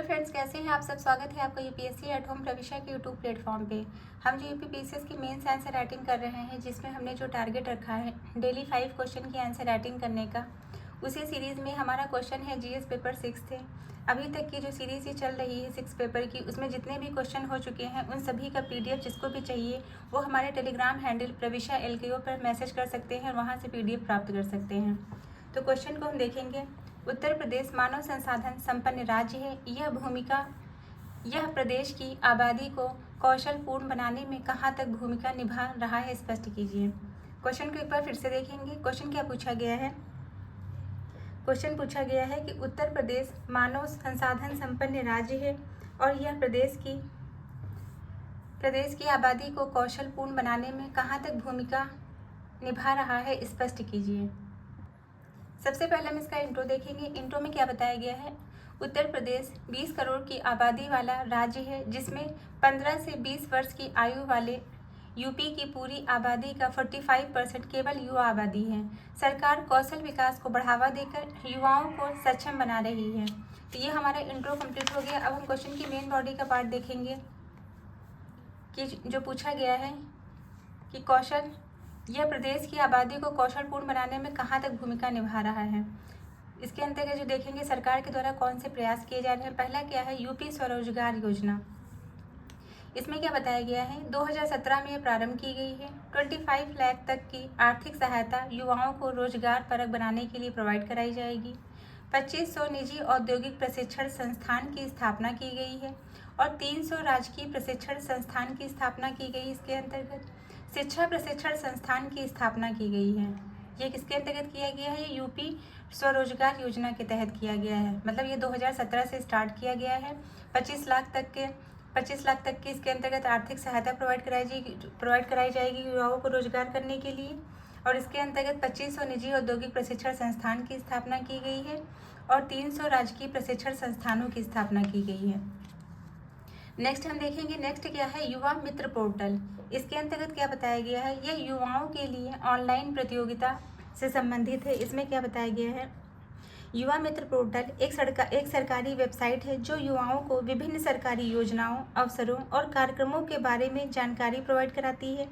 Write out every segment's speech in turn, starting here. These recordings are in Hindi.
फ्रेंड्स, कैसे हैं आप सब। स्वागत है आपका यूपीएससी एट होम प्रविशा के यूट्यूब प्लेटफॉर्म पे। हम जो यूपीपीसीएस की मेंस आंसर राइटिंग कर रहे हैं, जिसमें हमने जो टारगेट रखा है डेली 5 क्वेश्चन की आंसर राइटिंग करने का, उसी सीरीज़ में हमारा क्वेश्चन है जीएस पेपर 6 थे। अभी तक की जो सीरीज़ ही चल रही है 6 पेपर की, उसमें जितने भी क्वेश्चन हो चुके हैं उन सभी का PDF जिसको भी चाहिए वो हमारे टेलीग्राम हैंडल प्रविशा LKO पर मैसेज कर सकते हैं और वहाँ से PDF प्राप्त कर सकते हैं। तो क्वेश्चन को हम देखेंगे। उत्तर प्रदेश मानव संसाधन संपन्न राज्य है। यह प्रदेश की आबादी को कौशलपूर्ण बनाने में कहाँ तक भूमिका निभा रहा है, स्पष्ट कीजिए। क्वेश्चन को एक बार फिर से देखेंगे। क्वेश्चन क्या पूछा गया है? क्वेश्चन पूछा गया है कि उत्तर प्रदेश मानव संसाधन संपन्न राज्य है और यह प्रदेश की आबादी को कौशलपूर्ण बनाने में कहाँ तक भूमिका निभा रहा है, स्पष्ट कीजिए। सबसे पहले हम इसका इंट्रो देखेंगे। इंट्रो में क्या बताया गया है? उत्तर प्रदेश 20 करोड़ की आबादी वाला राज्य है, जिसमें 15 से 20 वर्ष की आयु वाले यूपी की पूरी आबादी का 45% केवल युवा आबादी है। सरकार कौशल विकास को बढ़ावा देकर युवाओं को सक्षम बना रही है। तो ये हमारा इंट्रो कंप्लीट हो गया। अब हम क्वेश्चन की मेन बॉडी का पार्ट देखेंगे कि जो पूछा गया है कि यह प्रदेश की आबादी को कौशलपूर्ण बनाने में कहाँ तक भूमिका निभा रहा है। इसके अंतर्गत जो देखेंगे सरकार के द्वारा कौन से प्रयास किए जा रहे हैं। पहला क्या है? यूपी स्वरोजगार योजना। इसमें क्या बताया गया है? 2017 में यह प्रारंभ की गई है। 25 लाख तक की आर्थिक सहायता युवाओं को रोजगार परक बनाने के लिए प्रोवाइड कराई जाएगी। 2500 निजी औद्योगिक प्रशिक्षण संस्थान की स्थापना की गई है और 300 राजकीय प्रशिक्षण संस्थान की स्थापना की गई। इसके अंतर्गत शिक्षा प्रशिक्षण संस्थान की स्थापना की गई है। ये किसके अंतर्गत किया गया है? ये यूपी स्वरोजगार योजना के तहत किया गया है। मतलब ये 2017 से स्टार्ट किया गया है। 25 लाख तक की इसके अंतर्गत आर्थिक सहायता प्रोवाइड कराई जाएगी युवाओं को रोजगार करने के लिए। और इसके अंतर्गत 2500 निजी औद्योगिक प्रशिक्षण संस्थान की स्थापना की गई है और 300 राजकीय प्रशिक्षण संस्थानों की स्थापना की गई है। नेक्स्ट हम देखेंगे। नेक्स्ट क्या है? युवा मित्र पोर्टल। इसके अंतर्गत क्या बताया गया है? यह युवाओं के लिए ऑनलाइन प्रतियोगिता से संबंधित है। इसमें क्या बताया गया है? युवा मित्र पोर्टल एक सरकारी वेबसाइट है जो युवाओं को विभिन्न सरकारी योजनाओं, अवसरों और कार्यक्रमों के बारे में जानकारी प्रोवाइड कराती है।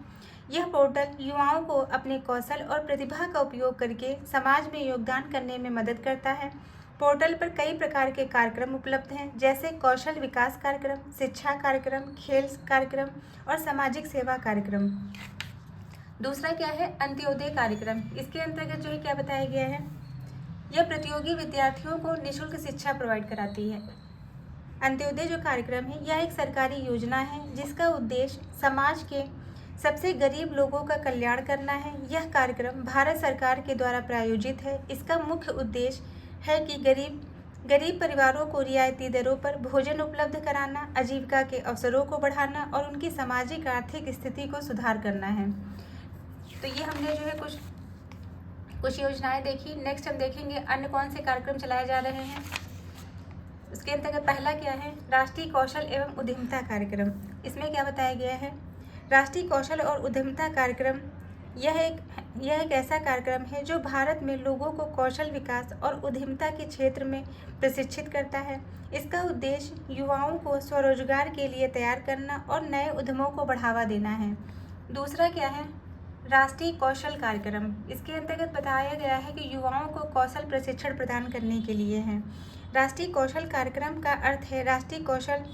यह पोर्टल युवाओं को अपने कौशल और प्रतिभा का उपयोग करके समाज में योगदान करने में मदद करता है। पोर्टल पर कई प्रकार के कार्यक्रम उपलब्ध हैं, जैसे कौशल विकास कार्यक्रम, शिक्षा कार्यक्रम, खेल कार्यक्रम और सामाजिक सेवा कार्यक्रम। दूसरा क्या है? अंत्योदय कार्यक्रम। इसके अंतर्गत जो है क्या बताया गया है? यह प्रतियोगी विद्यार्थियों को निःशुल्क शिक्षा प्रोवाइड कराती है। अंत्योदय जो कार्यक्रम है यह एक सरकारी योजना है जिसका उद्देश्य समाज के सबसे गरीब लोगों का कल्याण करना है। यह कार्यक्रम भारत सरकार के द्वारा प्रायोजित है। इसका मुख्य उद्देश्य है कि गरीब परिवारों को रियायती दरों पर भोजन उपलब्ध कराना, आजीविका के अवसरों को बढ़ाना और उनकी सामाजिक आर्थिक स्थिति को सुधार करना है। तो ये हमने जो है कुछ योजनाएं देखी। नेक्स्ट हम देखेंगे अन्य कौन से कार्यक्रम चलाए जा रहे हैं। उसके अंतर्गत पहला क्या है? राष्ट्रीय कौशल एवं उद्यमिता कार्यक्रम। इसमें क्या बताया गया है? राष्ट्रीय कौशल और उद्यमिता कार्यक्रम यह एक ऐसा कार्यक्रम है जो भारत में लोगों को कौशल विकास और उद्यमिता के क्षेत्र में प्रशिक्षित करता है। इसका उद्देश्य युवाओं को स्वरोजगार के लिए तैयार करना और नए उद्यमों को बढ़ावा देना है। दूसरा क्या है? राष्ट्रीय कौशल कार्यक्रम। इसके अंतर्गत बताया गया है कि युवाओं को कौशल प्रशिक्षण प्रदान करने के लिए है। राष्ट्रीय कौशल कार्यक्रम का अर्थ है राष्ट्रीय कौशल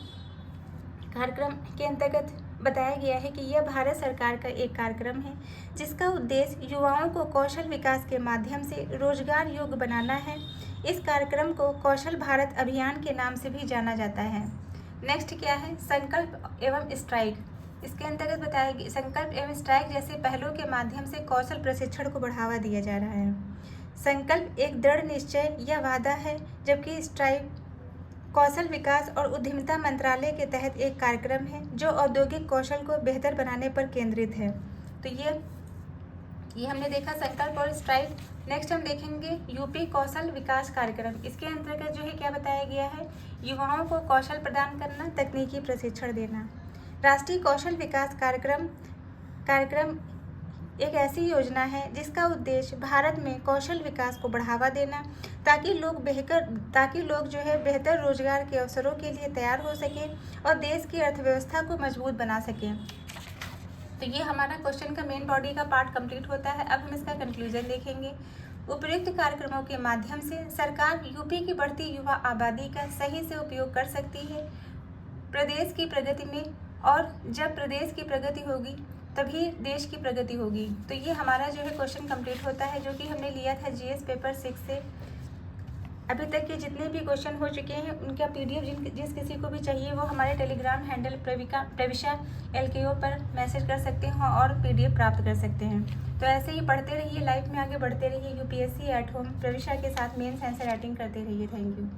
कार्यक्रम के अंतर्गत बताया गया है कि यह भारत सरकार का एक कार्यक्रम है जिसका उद्देश्य युवाओं को कौशल विकास के माध्यम से रोजगार योग्य बनाना है। इस कार्यक्रम को कौशल भारत अभियान के नाम से भी जाना जाता है। नेक्स्ट क्या है? संकल्प एवं स्ट्राइक। इसके अंतर्गत बताया गया संकल्प एवं स्ट्राइक जैसे पहलों के माध्यम से कौशल प्रशिक्षण को बढ़ावा दिया जा रहा है। संकल्प एक दृढ़ निश्चय या वादा है, जबकि स्ट्राइक कौशल विकास और उद्यमिता मंत्रालय के तहत एक कार्यक्रम है जो औद्योगिक कौशल को बेहतर बनाने पर केंद्रित है। तो ये हमने देखा संकल्प और स्ट्राइक। नेक्स्ट हम देखेंगे यूपी कौशल विकास कार्यक्रम। इसके अंतर्गत जो है क्या बताया गया है? युवाओं को कौशल प्रदान करना, तकनीकी प्रशिक्षण देना। राष्ट्रीय कौशल विकास कार्यक्रम एक ऐसी योजना है जिसका उद्देश्य भारत में कौशल विकास को बढ़ावा देना, ताकि लोग जो है बेहतर रोजगार के अवसरों के लिए तैयार हो सकें और देश की अर्थव्यवस्था को मजबूत बना सकें। तो ये हमारा क्वेश्चन का मेन बॉडी का पार्ट कंप्लीट होता है। अब हम इसका कंक्लूजन देखेंगे। उपयुक्त कार्यक्रमों के माध्यम से सरकार यूपी की बढ़ती युवा आबादी का सही से उपयोग कर सकती है प्रदेश की प्रगति में, और जब प्रदेश की प्रगति होगी तभी देश की प्रगति होगी। तो ये हमारा जो है क्वेश्चन कंप्लीट होता है, जो कि हमने लिया था जीएस पेपर 6 से। अभी तक के जितने भी क्वेश्चन हो चुके हैं उनका पीडीएफ जिस किसी को भी चाहिए वो हमारे टेलीग्राम हैंडल प्रविशा LKO पर मैसेज कर सकते हैं और पीडीएफ प्राप्त कर सकते हैं। तो ऐसे ही पढ़ते रहिए, लाइफ में आगे बढ़ते रहिए। यूपीएससी एट होम प्रविशा के साथ मेंस आंसर राइटिंग करते रहिए। Thank you.